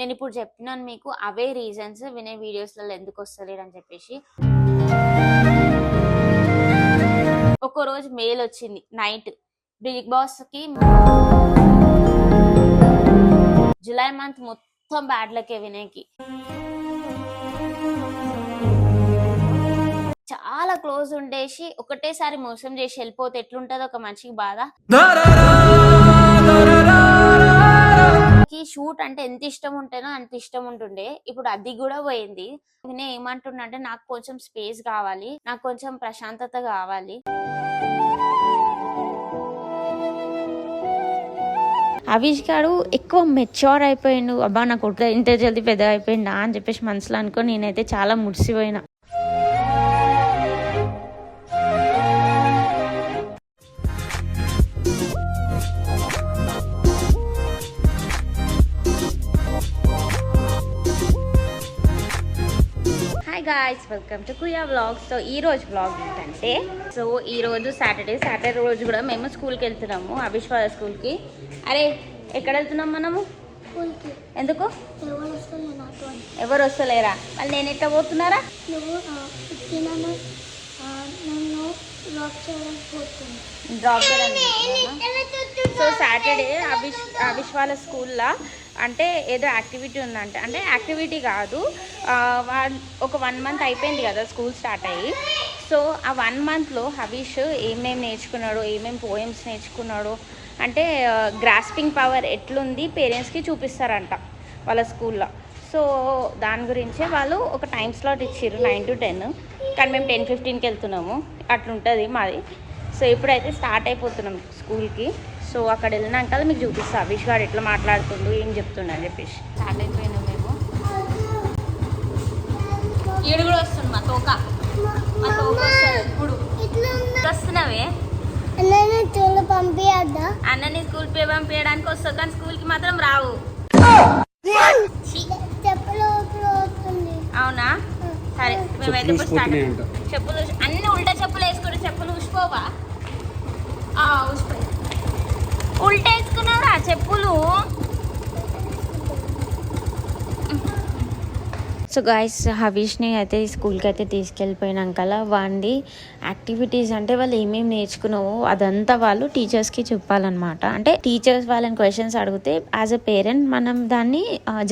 నేను ఇప్పుడు చెప్తున్నాను మీకు అవే రీజన్స్ వినే వీడియోస్లలో ఎందుకు వస్తలేరు అని చెప్పేసి. ఒక రోజు మెయిల్ వచ్చింది నైట్, బిగ్ బాస్ కి జూలై మంత్ మొత్తం బ్యాడ్ లకే వినయ్కి. చాలా క్లోజ్ ఉండేసి ఒకటేసారి మోసం చేసి వెళ్ళిపోతే ఎట్లుంటది ఒక మనిషికి బాధ. షూట్ అంటే ఎంత ఇష్టం ఉంటేనో అంత ఇష్టం ఉంటుండే, ఇప్పుడు అది కూడా పోయింది. నేను ఏమంటున్నా అంటే నాకు కొంచెం స్పేస్ కావాలి, నాకు కొంచెం ప్రశాంతత కావాలి. అవిష్ గారు ఎక్కువ మెచ్యూర్ అయిపోయిండు. అబ్బా నాకు ఇంత జల్దీ పెద్ద అయిపోయిందా అని చెప్పేసి మనసులో అనుకో నేనైతే చాలా ముడిసిపోయినా. హాయ్ గాయ్స్, వెల్కమ్ టు కుయా వ్లాగ్స్. సో ఈ రోజు వ్లాగ్ ఏంటంటే, సో ఈ రోజు సాటర్డే రోజు కూడా మేము స్కూల్కి వెళ్తున్నాము, అవిష్ వాళ్ళ స్కూల్కి. అరే ఎక్కడ వెళ్తున్నాం మనము? ఎందుకు? ఎవరు వస్తలేరా? మళ్ళీ నేను ఎట్లా పోతున్నారా? డ్రాప్ చేయడానికి. సో సాటర్డే అవిష్ వాళ్ళ స్కూల్లో అంటే ఏదో యాక్టివిటీ ఉందంటే, అంటే యాక్టివిటీ కాదు, ఒక 1 month అయిపోయింది కదా స్కూల్ స్టార్ట్ అయ్యి. సో ఆ 1 monthలో హవీష్ ఏమేమి నేర్చుకున్నాడు, ఏమేమి పోయమ్స్ నేర్చుకున్నాడు అంటే గ్రాస్పింగ్ పవర్ ఎట్లుంది పేరెంట్స్కి చూపిస్తారంట వాళ్ళ స్కూల్లో. సో దాని గురించే వాళ్ళు ఒక టైం స్లాట్ ఇచ్చారు 9 to 10, కానీ మేము 10:15కి వెళ్తున్నాము, అట్లుంటుంది మాది. సో ఇప్పుడైతే స్టార్ట్ అయిపోతున్నాం స్కూల్కి. సో అక్కడ వెళ్ళినాక మీకు చూపిస్తా అవిష్ గారు ఎట్లా మాట్లాడుతుండు, ఏం చెప్తుండ అని చెప్పేసి. స్టార్ట్ అయిపోయినాం మేము. ఈడు కూడా వస్తుంది మా తోక వస్తుంది. ఇప్పుడు వస్తున్నావే అన్నని స్కూల్ పంపించడానికి వస్తావు, కానీ స్కూల్కి మాత్రం రావు. అవునా? సరే మేమైతే ఇప్పుడు స్టార్ట్. చెప్పులు అన్ని ఉల్టా చెప్పులు వేసుకుని, చెప్పులు ఊసిపోవా? ఊసిపోయి ఉల్టా వేసుకున్నావురా చెప్పులు. సో గాయస్, హవీష్ని అయితే స్కూల్కి అయితే తీసుకెళ్ళిపోయినాక వాడి యాక్టివిటీస్ అంటే వాళ్ళు ఏమేమి నేర్చుకున్నావో అదంతా వాళ్ళు టీచర్స్కి చెప్పాలన్నమాట. అంటే టీచర్స్ వాళ్ళని క్వశ్చన్స్ అడిగితే యాజ్ అ పేరెంట్ మనం దాన్ని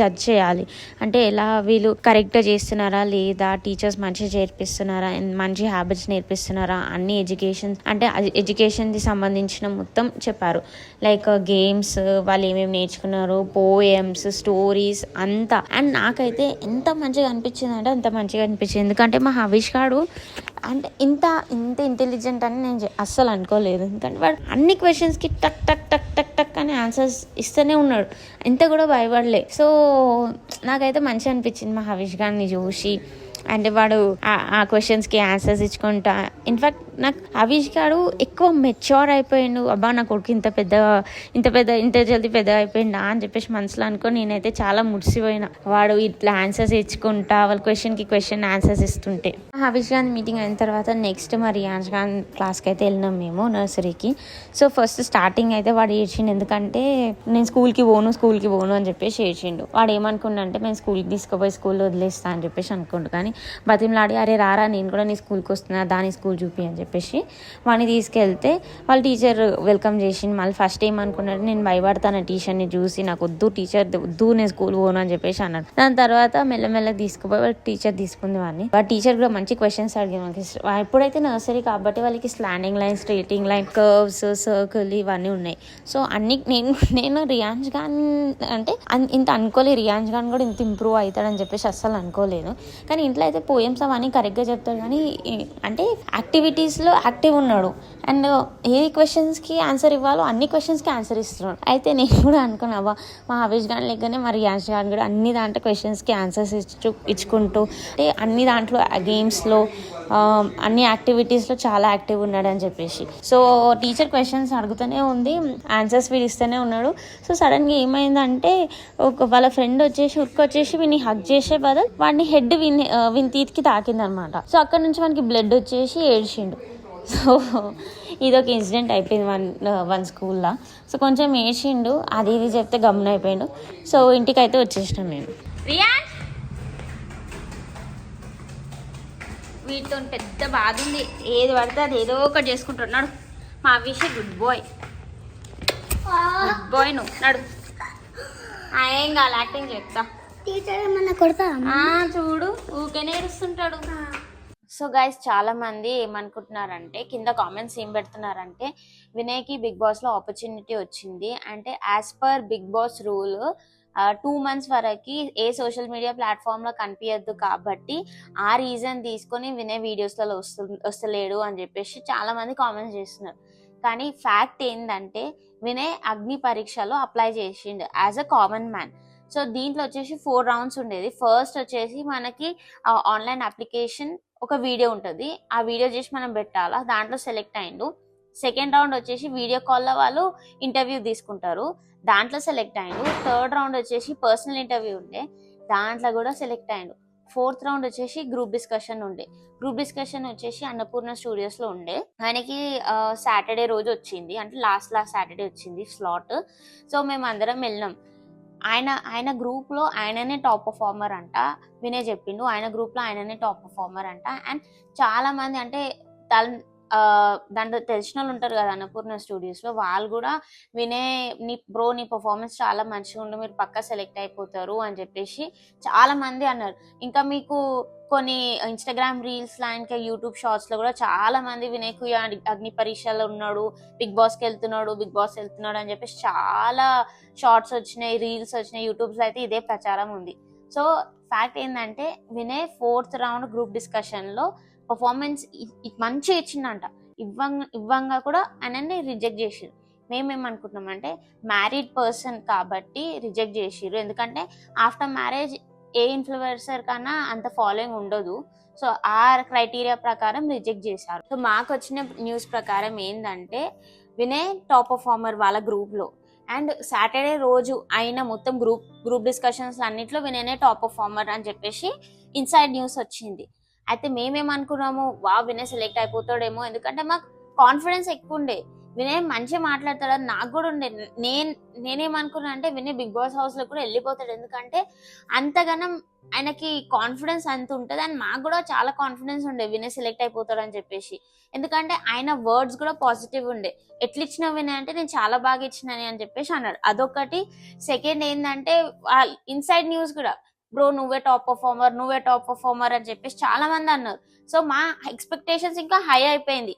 జడ్జ్ చేయాలి. అంటే ఎలా వీళ్ళు కరెక్ట్గా చేస్తున్నారా లేదా, టీచర్స్ మంచిగా చేర్పిస్తున్నారా, మంచి హ్యాబిట్స్ నేర్పిస్తున్నారా, అన్ని ఎడ్యుకేషన్కి సంబంధించిన మొత్తం చెప్పారు. లైక్ గేమ్స్, వాళ్ళు ఏమేమి నేర్చుకున్నారు, పోయమ్స్, స్టోరీస్ అంతా. అండ్ నాకైతే ఎంత మంచిగా అనిపించింది అంటే అంత మంచిగా అనిపించింది. ఎందుకంటే మా హవీష్ గారు అంటే ఇంత ఇంటెలిజెంట్ అని నేను అస్సలు అనుకోలేదు. ఎందుకంటే వాడు అన్ని క్వశ్చన్స్కి టక్ టక్ టక్ టక్ టక్ అని ఆన్సర్స్ ఇస్తూనే ఉన్నాడు, ఎంత కూడా భయపడలే. సో నాకైతే మంచిగా అనిపించింది మా హవీష్ గారిని చూసి. అంటే వాడు ఆ క్వశ్చన్స్కి ఆన్సర్స్ ఇచ్చుకుంటా. ఇన్ఫ్యాక్ట్ నాకు హవీష్ గారు ఎక్కువ మెచ్యూర్ అయిపోయిండు. అబ్బా నా కొడుకు ఇంత జల్దీ పెద్ద అయిపోయిందా అని చెప్పేసి మనసులో అనుకో నేనైతే చాలా ముడిసిపోయినా. వాడు ఇట్లా ఆన్సర్స్ ఇచ్చుకుంటా వాళ్ళ క్వశ్చన్ ఆన్సర్స్ ఇస్తుంటే. హవీష్ గారి మీటింగ్ అయిన తర్వాత నెక్స్ట్ మా రియాన్స్ గారి క్లాస్కి అయితే వెళ్ళినాం మేము, నర్సరీకి. సో ఫస్ట్ స్టార్టింగ్ అయితే వాడు ఏడ్చిండు, ఎందుకంటే నేను స్కూల్కి పోను అని చెప్పేసి ఏడ్చిండు. వాడు ఏమనుకున్నా అంటే మేము స్కూల్కి తీసుకుపోయి స్కూల్లో వదిలేస్తా అని చెప్పేసి అనుకుంటు, కానీ బతిమలాడి అరే రారా నేను కూడా నీ స్కూల్కి వస్తున్నా, దాని స్కూల్ చూపి అని చెప్పేసి వాడిని తీసుకెళ్తే వాళ్ళ టీచర్ వెల్కమ్ చేసింది. మళ్ళీ ఫస్ట్ ఏమనుకున్నాడు, నేను భయపడతాను టీచర్ని చూసి, నాకు వద్దు నేను స్కూల్ పోను అని చెప్పేసి అన్నాడు. దాని తర్వాత మెల్లమెల్లగా తీసుకుపోయి వాళ్ళ టీచర్ తీసుకుంది వాడిని. వాళ్ళ టీచర్ కూడా మంచి క్వశ్చన్స్ అడిగింది మనకి. ఎప్పుడైతే నర్సరీ కాబట్టి వాళ్ళకి slanting line, straighting line, curves, circle ఇవన్నీ ఉన్నాయి. సో అన్ని నేను రియాన్స్ ఖాన్ అంటే ఇంత అనుకోలేదు, రియాన్స్ ఖాన్ కూడా ఇంత ఇంప్రూవ్ అవుతాడని చెప్పేసి అస్సలు అనుకోలేదు. కానీ ఇంట్లో అయితే పోయమ్స్ అవన్నీ కరెక్ట్గా చెప్తాడు, కానీ అంటే యాక్టివిటీస్లో యాక్టివ్ ఉన్నాడు. అండ్ ఏ క్వశ్చన్స్కి ఆన్సర్ ఇవ్వాలో అన్ని క్వశ్చన్స్కి ఆన్సర్ ఇస్తున్నాడు. అయితే నేను కూడా అనుకున్నావా మా హవీష్ గాన్ లెక్కనే మరి రియాన్స్ ఖాన్ కూడా అన్ని దాంట్లో క్వశ్చన్స్కి ఆన్సర్స్ ఇచ్చుకుంటూ, అంటే అన్ని దాంట్లో గేమ్స్లో అన్ని యాక్టివిటీస్లో చాలా యాక్టివ్ ఉన్నాడు అని చెప్పేసి. సో టీచర్ క్వశ్చన్స్ అడుగుతూనే ఉంది, ఆన్సర్స్ వీడు ఇస్తూనే ఉన్నాడు. సో సడన్గా ఏమైందంటే వాళ్ళ ఫ్రెండ్ వచ్చేసి వీడిని హగ్ చేసే బదులు వాడిని హెడ్ విని తీతికి తాకిందనమాట. సో అక్కడ నుంచి మనకి బ్లడ్ వచ్చేసి ఏడ్చిండు. సో ఇదొక ఇన్సిడెంట్ అయిపోయింది వన్ స్కూల్లో. సో కొంచెం వేసిండు, అది ఇది చెప్తే గమ్మున అయిపోయిండు. సో ఇంటికి అయితే వచ్చేసినాం మేము. రియాన్ వీటితో పెద్ద బాధ ఉంది, ఏది పడితే అది ఏదో ఒకటి చేసుకుంటున్నాడు. మా విషయం గుడ్ బాయ్ నువ్వు నడు. ఏం కాదు, యాక్టింగ్ చెప్తా. టీచర్ ఏమన్నా కొడతా చూడు ఊకే నేర్చుకుంటాడు. సో గైస్ చాలా మంది ఏమనుకుంటున్నారంటే, కింద కామెంట్స్ ఏం పెడుతున్నారంటే, వినయ్కి బిగ్ బాస్ లో ఆపర్చునిటీ వచ్చింది అంటే as per Bigg Boss rule 2 months వరకు ఏ సోషల్ మీడియా ప్లాట్ఫామ్ లో కనిపించద్దు కాబట్టి ఆ రీజన్ తీసుకొని వినయ్ వీడియోస్లలో వస్తలేడు అని చెప్పేసి చాలా మంది కామెంట్స్ చేస్తున్నారు. కానీ ఫ్యాక్ట్ ఏంటంటే వినయ్ అగ్ని పరీక్షలో అప్లై చేసిండు as a common man. So దీంట్లో వచ్చేసి 4 rounds ఉండేది. ఫస్ట్ వచ్చేసి మనకి ఆన్లైన్ అప్లికేషన్ ఒక వీడియో ఉంటుంది, ఆ వీడియో చేసి మనం పెట్టాలా, దాంట్లో సెలెక్ట్ అయిండు. సెకండ్ రౌండ్ వచ్చేసి వీడియో కాల్లో వాళ్ళు ఇంటర్వ్యూ తీసుకుంటారు, దాంట్లో సెలెక్ట్ అయిండు. థర్డ్ రౌండ్ వచ్చేసి పర్సనల్ ఇంటర్వ్యూ ఉండే, దాంట్లో కూడా సెలెక్ట్ అయిండు. ఫోర్త్ రౌండ్ వచ్చేసి గ్రూప్ డిస్కషన్ ఉండే. గ్రూప్ డిస్కషన్ వచ్చేసి అన్నపూర్ణ స్టూడియోస్ లో ఉండే. ఆయనకి సాటర్డే రోజు వచ్చింది, అంటే లాస్ట్ సాటర్డే వచ్చింది స్లాట్. సో మేము అందరం వెళ్ళినాం. ఆయన గ్రూప్ లో ఆయననే టాప్ పర్ఫార్మర్ అంట, వినయ్ చెప్పిండు. ఆయన గ్రూప్ లో ఆయననే టాప్ పర్ఫార్మర్ అంట. అండ్ చాలా మంది అంటే దాంట్లో తెలిసిన వాళ్ళు ఉంటారు కదా అన్నపూర్ణ స్టూడియోస్ లో, వాళ్ళు కూడా వినయ్ నీ పర్ఫార్మెన్స్ చాలా మంచిగా ఉండు, మీరు పక్కా సెలెక్ట్ అయిపోతారు అని చెప్పేసి చాలా మంది అన్నారు. ఇంకా మీకు కొన్ని ఇన్స్టాగ్రామ్ రీల్స్ లా ఇంకా యూట్యూబ్ షార్ట్స్ లో కూడా చాలా మంది వినయ్కు అగ్ని పరీక్షలో ఉన్నాడు, బిగ్ బాస్కి వెళ్తున్నాడు అని చెప్పేసి చాలా షార్ట్స్ వచ్చినాయి, రీల్స్ వచ్చినాయి, యూట్యూబ్స్ లో అయితే ఇదే ప్రచారం ఉంది. సో ఫ్యాక్ట్ ఏంటంటే Vinay 4th round group discussion లో పర్ఫార్మెన్స్ మంచిగా ఇచ్చిందంట. ఇవ్వంగా కూడా ఆయనని రిజెక్ట్ చేసిరు. మేమేమనుకుంటున్నాం అంటే మ్యారీడ్ పర్సన్ కాబట్టి రిజెక్ట్ చేసిరు, ఎందుకంటే ఆఫ్టర్ మ్యారేజ్ ఏ ఇన్ఫ్లుయెన్సర్ కన్నా అంత ఫాలోయింగ్ ఉండదు. సో ఆ క్రైటీరియా ప్రకారం రిజెక్ట్ చేశారు. సో మాకు వచ్చిన న్యూస్ ప్రకారం ఏంటంటే వినయ్ టాప్ పర్ఫార్మర్ వాళ్ళ గ్రూప్ లో, అండ్ సాటర్డే రోజు అయిన మొత్తం గ్రూప్ డిస్కషన్స్ అన్నిట్లో వినయనే టాప్ పర్ఫార్మర్ అని చెప్పేసి ఇన్సైడ్ న్యూస్ వచ్చింది. అయితే మేమేమనుకున్నాము, వినయ్ సెలెక్ట్ అయిపోతాడేమో, ఎందుకంటే మాకు కాన్ఫిడెన్స్ ఎక్కువ ఉండే, వినయ్ మంచిగా మాట్లాడతాడని నాకు కూడా ఉండే. నేనేమనుకున్నా అంటే వినయ్ బిగ్ బాస్ హౌస్ లో కూడా వెళ్ళిపోతాడు, ఎందుకంటే అంతగానం ఆయనకి కాన్ఫిడెన్స్ అంత ఉంటుంది. అండ్ మాకు కూడా చాలా కాన్ఫిడెన్స్ ఉండే వినయ్ సెలెక్ట్ అయిపోతాడు అని చెప్పేసి, ఎందుకంటే ఆయన వర్డ్స్ కూడా పాజిటివ్ ఉండే. ఎట్లా ఇచ్చిన వినయ్ అంటే నేను చాలా బాగా ఇచ్చినని అని చెప్పేసి అన్నాడు. అదొకటి. సెకండ్ ఏంటంటే ఇన్సైడ్ న్యూస్ కూడా, బ్రో నువ్వే టాప్ పర్ఫార్మర్ అని చెప్పేసి చాలా మంది అన్నారు. సో మా ఎక్స్పెక్టేషన్స్ ఇంకా హై అయిపోయింది,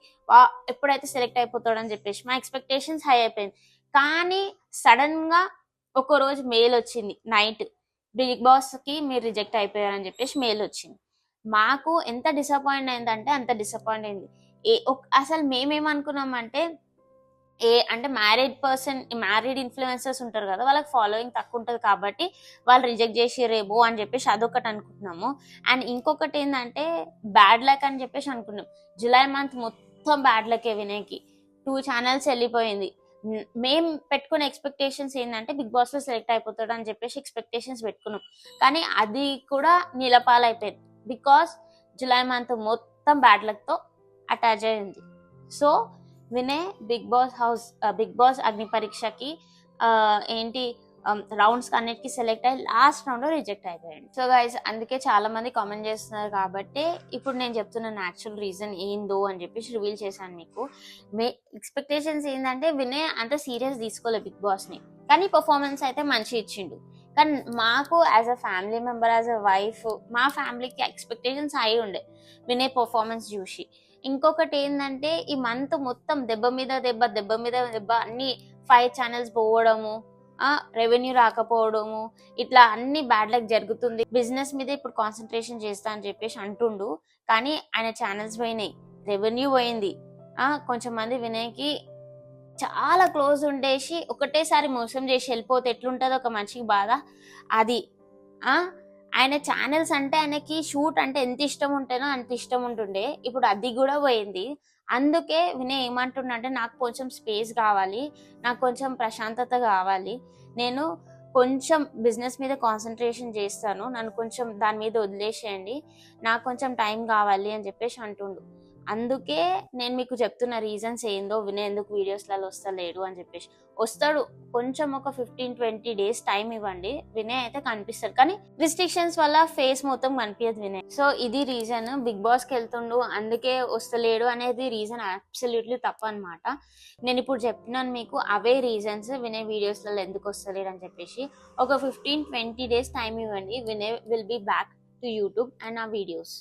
ఎప్పుడైతే సెలెక్ట్ అయిపోతాడని చెప్పేసి మా ఎక్స్పెక్టేషన్స్ హై అయిపోయింది. కానీ సడన్ గా ఒక రోజు మెయిల్ వచ్చింది నైట్, బిగ్ బాస్ కి మీరు రిజెక్ట్ అయిపోయారని చెప్పేసి మెయిల్ వచ్చింది. మాకు ఎంత డిసప్పాయింట్ అయిందంటే అంత డిసప్పాయింట్ అయింది. అసలు మేమేమనుకున్నామంటే అంటే మ్యారీడ్ ఇన్ఫ్లుయెన్సర్స్ ఉంటారు కదా, వాళ్ళకి ఫాలోయింగ్ తక్కువ ఉంటుంది కాబట్టి వాళ్ళు రిజెక్ట్ చేసిరేమో అని చెప్పేసి అదొకటి అనుకుంటున్నాము. అండ్ ఇంకొకటి ఏంటంటే బ్యాడ్ లక్ అని చెప్పేసి అనుకున్నాం. జూలై మంత్ మొత్తం బ్యాడ్ లకే వినయ్కి. 2 channels వెళ్ళిపోయింది. మేము పెట్టుకున్న ఎక్స్పెక్టేషన్స్ ఏంటంటే బిగ్ బాస్ లో సెలెక్ట్ అయిపోతాడు అని చెప్పేసి ఎక్స్పెక్టేషన్స్ పెట్టుకున్నాం, కానీ అది కూడా నిలపాలైపోయింది. బికాస్ జూలై మంత్ మొత్తం బ్యాడ్ లక్ తో అటాచ్ అయింది. సో వినయ్ బిగ్ బాస్ అగ్ని పరీక్షకి రౌండ్స్ అన్నిటికీ సెలెక్ట్ అయ్యి లాస్ట్ రౌండ్ లో రిజెక్ట్ అయిపోయాడు. సో గైస్ అందుకే చాలా మంది కామెంట్ చేస్తున్నారు కాబట్టి ఇప్పుడు నేను చెప్తున్నాను యాక్చువల్ రీజన్ ఏందో అని చెప్పేసి రివీల్ చేశాను మీకు. ఎక్స్పెక్టేషన్స్ ఏంటంటే వినయ్ అంత సీరియస్ తీసుకోలేదు బిగ్ బాస్ ని, కానీ పర్ఫార్మెన్స్ అయితే మంచి ఇచ్చిండు. కానీ మాకు as a family member, as a wife, మా ఫ్యామిలీకి ఎక్స్పెక్టేషన్స్ హై ఉండే వినయ్ పర్ఫార్మెన్స్ చూసి. ఇంకొకటి ఏంటంటే ఈ మంత్ మొత్తం దెబ్బ మీద దెబ్బ అన్ని 5 channels పోవడము, రెవెన్యూ రాకపోవడము, ఇట్లా అన్ని బ్యాడ్ లక్ జరుగుతుంది. బిజినెస్ మీద ఇప్పుడు కాన్సన్ట్రేషన్ చేస్తా అని చెప్పేసి అంటుండు, కానీ ఆయన ఛానల్స్ పోయినాయి, రెవెన్యూ పోయింది. కొంచెం మంది వినయ్కి చాలా క్లోజ్ ఉండేసి ఒకటేసారి మోసం చేసి వెళ్ళిపోతే ఎట్లుంటుందో ఒక మనిషికి బాధ అది. ఆయన ఛానల్స్ అంటే ఆయనకి షూట్ అంటే ఎంత ఇష్టం ఉంటేనో అంత ఇష్టం ఉంటుండే, ఇప్పుడు అది కూడా పోయింది. అందుకే వినయ్ ఏమంటున్నా అంటే నాకు కొంచెం స్పేస్ కావాలి, నాకు కొంచెం ప్రశాంతత కావాలి, నేను కొంచెం బిజినెస్ మీద కాన్సన్ట్రేషన్ చేస్తాను, నన్ను కొంచెం దాని మీద వదిలేసేయండి, నాకు కొంచెం టైం కావాలి అని చెప్పేసి అంటుండు. అందుకే నేను మీకు చెప్తున్న రీజన్స్ ఏందో, వినయ్ ఎందుకు వీడియోస్లలో వస్తలేడు అని చెప్పేసి. వస్తాడు, కొంచెం ఒక 15-20 డేస్ టైం ఇవ్వండి, వినయ్ అయితే కనిపిస్తాడు. కానీ రిస్ట్రిక్షన్స్ వల్ల ఫేస్ మొత్తం కనిపించదు వినయ్. సో ఇది రీజన్, బిగ్ బాస్ కి వెళ్తుండు అందుకే వస్తలేడు అనేది రీజన్ అబ్సల్యూట్లీ తప్పు అనమాట. నేను ఇప్పుడు చెప్తున్నాను మీకు అవే రీజన్స్ వినయ్ వీడియోస్లలో ఎందుకు వస్తలేడు అని చెప్పేసి. ఒక 15-20 డేస్ టైం ఇవ్వండి, Vinay will be back to YouTube and ఆ వీడియోస్.